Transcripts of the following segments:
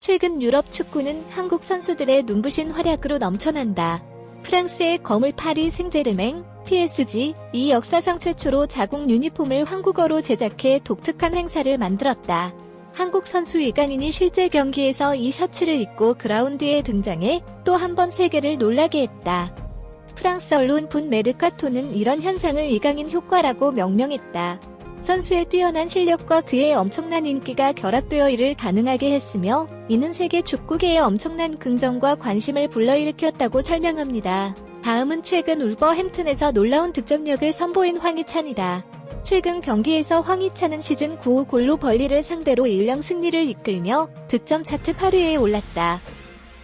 최근 유럽 축구는 한국 선수들의 눈부신 활약으로 넘쳐난다. 프랑스의 거물 파리 생제르맹, PSG, 이 역사상 최초로 자국 유니폼을 한국어로 제작해 독특한 행사를 만들었다. 한국 선수 이강인이 실제 경기에서 이 셔츠를 입고 그라운드에 등장해 또 한 번 세계를 놀라게 했다. 프랑스 언론 분 메르카토는 이런 현상을 이강인 효과라고 명명했다. 선수의 뛰어난 실력과 그의 엄청난 인기가 결합되어 이를 가능하게 했으며 이는 세계 축구계에 엄청난 긍정과 관심을 불러일으켰다고 설명합니다. 다음은 최근 울버햄튼에서 놀라운 득점력을 선보인 황희찬이다. 최근 경기에서 황희찬은 시즌 9 골로 벌리를 상대로 1령 승리를 이끌며 득점 차트 8위에 올랐다.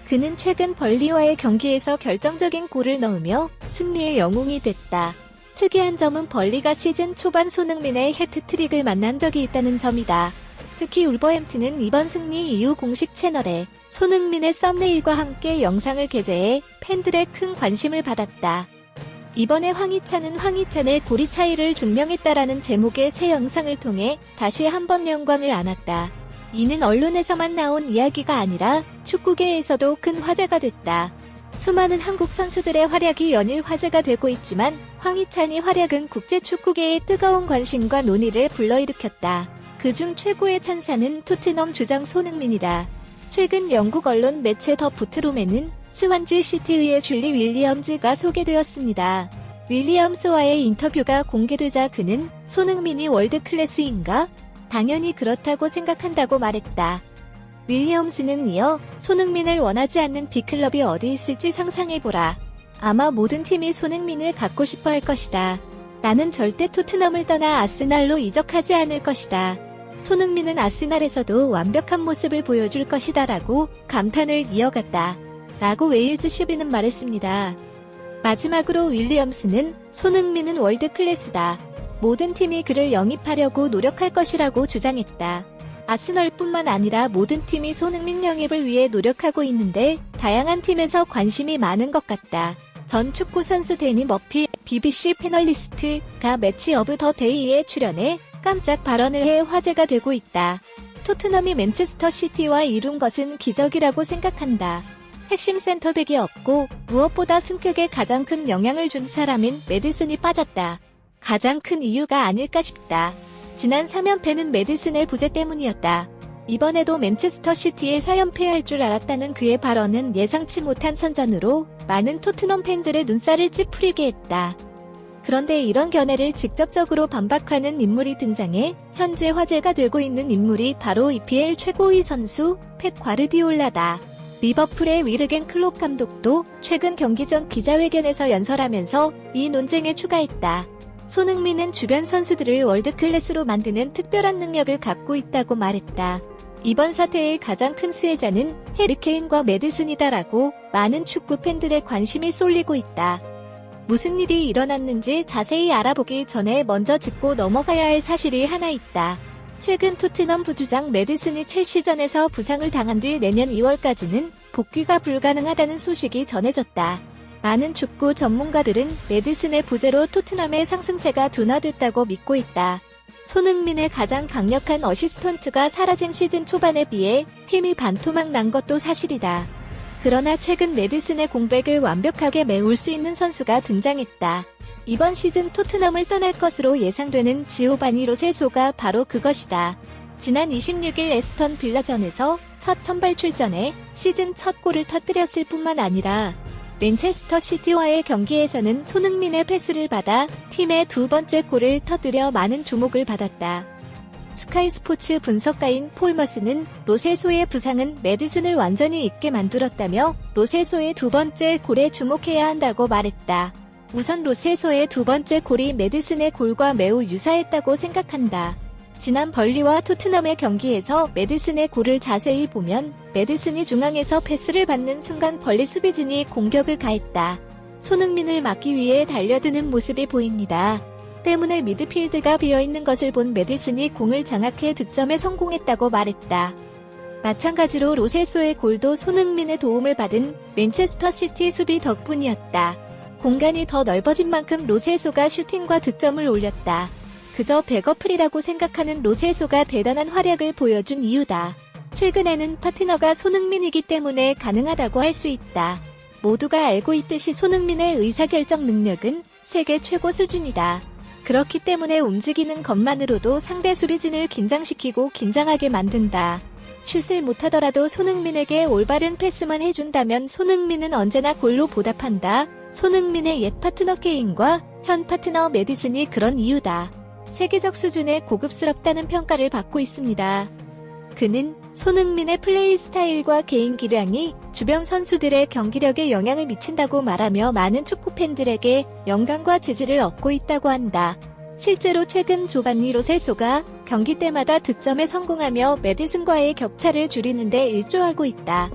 그는 최근 벌리와의 경기에서 결정적인 골을 넣으며 승리의 영웅이 됐다. 특이한 점은 벌리가 시즌 초반 손흥민의 해트트릭을 만난 적이 있다는 점이다. 특히 울버햄튼은 이번 승리 이후 공식 채널에 손흥민의 썸네일과 함께 영상을 게재해 팬들의 큰 관심을 받았다. 이번에 황희찬은 황희찬의 고리 차이를 증명했다라는 제목의 새 영상을 통해 다시 한번 영광을 안았다. 이는 언론에서만 나온 이야기가 아니라 축구계에서도 큰 화제가 됐다. 수많은 한국 선수들의 활약이 연일 화제가 되고 있지만 황희찬의 활약은 국제 축구계의 뜨거운 관심과 논의를 불러일으켰다. 그중 최고의 찬사는 토트넘 주장 손흥민이다. 최근 영국 언론 매체 더 부트롬에는 스완지 시티의 줄리 윌리엄즈가 소개되었습니다. 윌리엄스와의 인터뷰가 공개되자 그는 손흥민이 월드 클래스인가? 당연히 그렇다고 생각한다고 말했다. 윌리엄스는 이어 손흥민을 원하지 않는 빅클럽이 어디 있을지 상상해보라. 아마 모든 팀이 손흥민을 갖고 싶어 할 것이다. 나는 절대 토트넘을 떠나 아스날로 이적하지 않을 것이다. 손흥민은 아스날에서도 완벽한 모습을 보여줄 것이다 라고 감탄을 이어갔다. 라고 웨일즈 슈비는 말했습니다. 마지막으로 윌리엄스는 손흥민은 월드 클래스다. 모든 팀이 그를 영입하려고 노력할 것이라고 주장했다. 아스널뿐만 아니라 모든 팀이 손흥민 영입을 위해 노력하고 있는데 다양한 팀에서 관심이 많은 것 같다. 전 축구 선수 데니 머피 BBC 패널리스트가 매치 오브 더 데이에 출연해 깜짝 발언을 해 화제가 되고 있다. 토트넘이 맨체스터 시티와 이룬 것은 기적이라고 생각한다. 핵심 센터백이 없고 무엇보다 승격에 가장 큰 영향을 준 사람인 매디슨이 빠졌다. 가장 큰 이유가 아닐까 싶다. 지난 3연패는 매디슨의 부재 때문이었다. 이번에도 맨체스터 시티에 4연패할 줄 알았다는 그의 발언은 예상치 못한 선전으로 많은 토트넘 팬들의 눈살을 찌푸리게 했다. 그런데 이런 견해를 직접적으로 반박하는 인물이 등장해 현재 화제가 되고 있는 인물이 바로 EPL 최고의 선수 펩 과르디올라다. 리버풀의 위르겐 클롭 감독도 최근 경기 전 기자회견에서 연설하면서 이 논쟁에 추가했다. 손흥민은 주변 선수들을 월드클래스로 만드는 특별한 능력을 갖고 있다고 말했다. 이번 사태의 가장 큰 수혜자는 해리케인과 매디슨이다라고 많은 축구 팬들의 관심이 쏠리고 있다. 무슨 일이 일어났는지 자세히 알아보기 전에 먼저 짚고 넘어가야 할 사실이 하나 있다. 최근 토트넘 부주장 매디슨이 첼시전에서 부상을 당한 뒤 내년 2월까지는 복귀가 불가능하다는 소식이 전해졌다. 많은 축구 전문가들은 매디슨의 부재로 토트넘의 상승세가 둔화됐다고 믿고 있다. 손흥민의 가장 강력한 어시스턴트가 사라진 시즌 초반에 비해 힘이 반토막 난 것도 사실이다. 그러나 최근 매디슨의 공백을 완벽하게 메울 수 있는 선수가 등장했다. 이번 시즌 토트넘을 떠날 것으로 예상되는 지오바니 로셀소가 바로 그것이다. 지난 26일 에스턴 빌라전에서 첫 선발 출전에 시즌 첫 골을 터뜨렸을 뿐만 아니라 맨체스터 시티와의 경기에서는 손흥민의 패스를 받아 팀의 두 번째 골을 터뜨려 많은 주목을 받았다. 스카이 스포츠 분석가인 폴 머스는 로셀소의 부상은 매디슨을 완전히 잊게 만들었다며 로셀소의 두 번째 골에 주목해야 한다고 말했다. 우선 로셀소의 두 번째 골이 매디슨의 골과 매우 유사했다고 생각한다. 지난 벌리와 토트넘의 경기에서 매디슨의 골을 자세히 보면 매디슨이 중앙에서 패스를 받는 순간 벌리 수비진이 공격을 가했다. 손흥민을 막기 위해 달려드는 모습이 보입니다. 때문에 미드필드가 비어있는 것을 본 매디슨이 공을 장악해 득점에 성공했다고 말했다. 마찬가지로 로셀소의 골도 손흥민의 도움을 받은 맨체스터 시티 수비 덕분이었다. 공간이 더 넓어진 만큼 로셀소가 슈팅과 득점을 올렸다. 그저 백어플이라고 생각하는 로셀소가 대단한 활약을 보여준 이유다. 최근에는 파트너가 손흥민이기 때문에 가능하다고 할 수 있다. 모두가 알고 있듯이 손흥민의 의사결정 능력은 세계 최고 수준이다. 그렇기 때문에 움직이는 것만으로도 상대 수비진을 긴장시키고 긴장하게 만든다. 슛을 못하더라도 손흥민에게 올바른 패스만 해준다면 손흥민은 언제나 골로 보답한다. 손흥민의 옛 파트너 케인과 현 파트너 메디슨이 그런 이유다. 세계적 수준의 고급스럽다는 평가를 받고 있습니다. 그는 손흥민의 플레이 스타일과 개인 기량이 주변 선수들의 경기력에 영향을 미친다고 말하며 많은 축구 팬들에게 영감과 지지를 얻고 있다고 한다. 실제로 최근 조반니 로셀소가 경기 때마다 득점에 성공하며 메디슨과의 격차를 줄이는 데 일조하고 있다.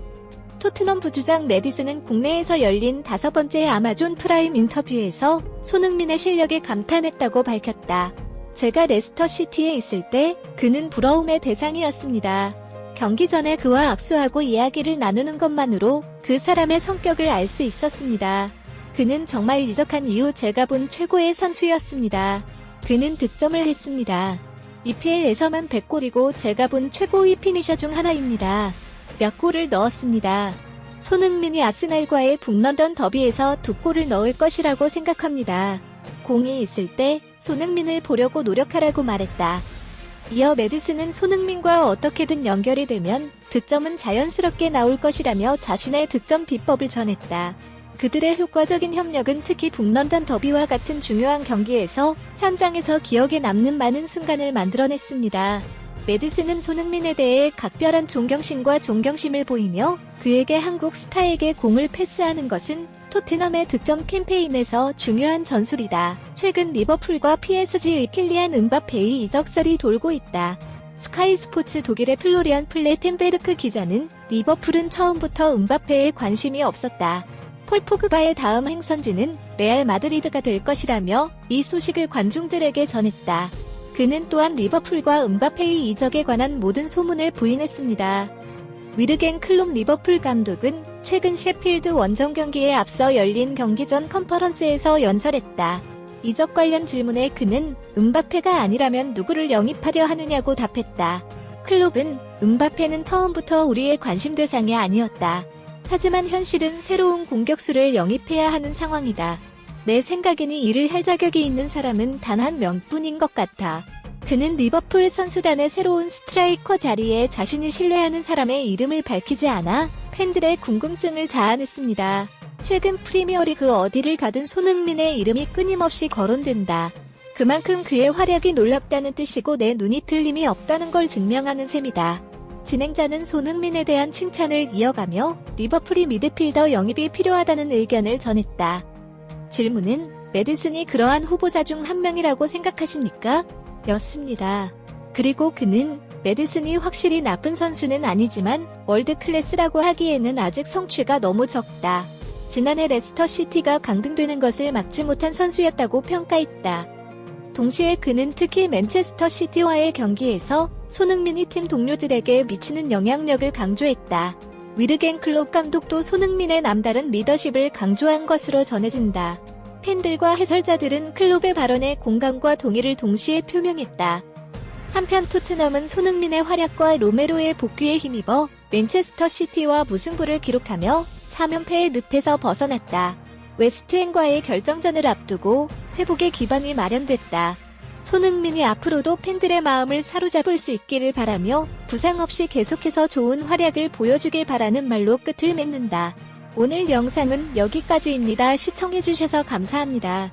토트넘 부주장 메디슨은 국내에서 열린 5번째 아마존 프라임 인터뷰에서 손흥민의 실력에 감탄했다고 밝혔다. 제가 레스터 시티에 있을 때 그는 부러움의 대상이었습니다. 경기 전에 그와 악수하고 이야기를 나누는 것만으로 그 사람의 성격을 알 수 있었습니다. 그는 정말 이적한 이후 제가 본 최고의 선수였습니다. 그는 득점을 했습니다. EPL에서만 100골이고 제가 본 최고의 피니셔 중 하나입니다. 몇 골을 넣었습니다. 손흥민이 아스날과의 북런던 더비에서 2골을 넣을 것이라고 생각합니다. 공이 있을 때 손흥민을 보려고 노력하라고 말했다. 이어 메디슨은 손흥민과 어떻게든 연결이 되면 득점은 자연스럽게 나올 것이라며 자신의 득점 비법을 전했다. 그들의 효과적인 협력은 특히 북런던 더비와 같은 중요한 경기에서 현장에서 기억에 남는 많은 순간을 만들어냈습니다. 메디슨은 손흥민에 대해 각별한 존경심과 존경심을 보이며 그에게 한국 스타에게 공을 패스하는 것은 토트넘의 득점 캠페인에서 중요한 전술이다. 최근 리버풀과 PSG의 킬리안 음바페의 이적설이 돌고 있다. 스카이 스포츠 독일의 플로리안 플레텐베르크 기자는 리버풀은 처음부터 음바페에 관심이 없었다. 폴 포그바의 다음 행선지는 레알 마드리드가 될 것이라며 이 소식을 관중들에게 전했다. 그는 또한 리버풀과 음바페의 이적에 관한 모든 소문을 부인했습니다. 위르겐 클롭 리버풀 감독은 최근 셰필드 원정 경기에 앞서 열린 경기 전 컨퍼런스에서 연설했다. 이적 관련 질문에 그는 음바페가 아니라면 누구를 영입하려 하느냐고 답했다. 클롭은 음바페는 처음부터 우리의 관심 대상이 아니었다. 하지만 현실은 새로운 공격수를 영입해야 하는 상황이다. 내 생각에는 이를 할 자격이 있는 사람은 단 한 명뿐인 것 같아. 그는 리버풀 선수단의 새로운 스트라이커 자리에 자신이 신뢰하는 사람의 이름을 밝히지 않아 팬들의 궁금증을 자아냈습니다. 최근 프리미어리그 어디를 가든 손흥민의 이름이 끊임없이 거론된다. 그만큼 그의 활약이 놀랍다는 뜻이고 내 눈이 틀림이 없다는 걸 증명하는 셈이다. 진행자는 손흥민에 대한 칭찬을 이어가며 리버풀이 미드필더 영입이 필요하다는 의견을 전했다. 질문은 메디슨이 그러한 후보자 중 한 명이라고 생각하십니까? 였습니다. 그리고 그는 메디슨이 확실히 나쁜 선수는 아니지만 월드 클래스라고 하기에는 아직 성취가 너무 적다. 지난해 레스터 시티가 강등되는 것을 막지 못한 선수였다고 평가했다. 동시에 그는 특히 맨체스터 시티와의 경기에서 손흥민이 팀 동료들에게 미치는 영향력을 강조했다. 위르겐 클롭 감독도 손흥민의 남다른 리더십을 강조한 것으로 전해진다. 팬들과 해설자들은 클롭의 발언에 공감과 동의를 동시에 표명했다. 한편 토트넘은 손흥민의 활약과 로메로의 복귀에 힘입어 맨체스터 시티와 무승부를 기록하며 3연패의 늪에서 벗어났다. 웨스트햄과의 결정전을 앞두고 회복의 기반이 마련됐다. 손흥민이 앞으로도 팬들의 마음을 사로잡을 수 있기를 바라며 부상 없이 계속해서 좋은 활약을 보여주길 바라는 말로 끝을 맺는다. 오늘 영상은 여기까지입니다. 시청해주셔서 감사합니다.